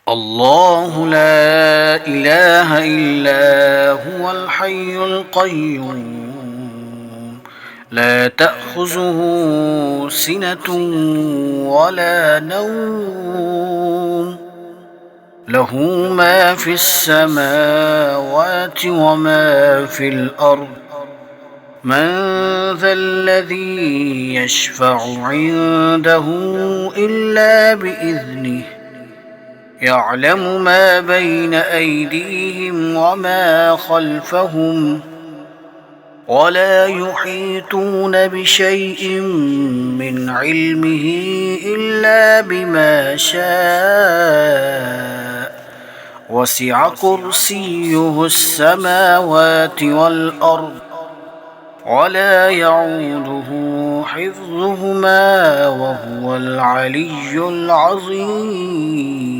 الله لا إله إلا هو الحي القيوم لا تأخذه سنة ولا نوم له ما في السماوات وما في الأرض من ذا الذي يشفع عنده إلا بإذنه يعلم ما بين أيديهم وما خلفهم ولا يحيطون بشيء من علمه إلا بما شاء وسع كرسيه السماوات والأرض ولا يعوده حفظهما وهو العلي العظيم.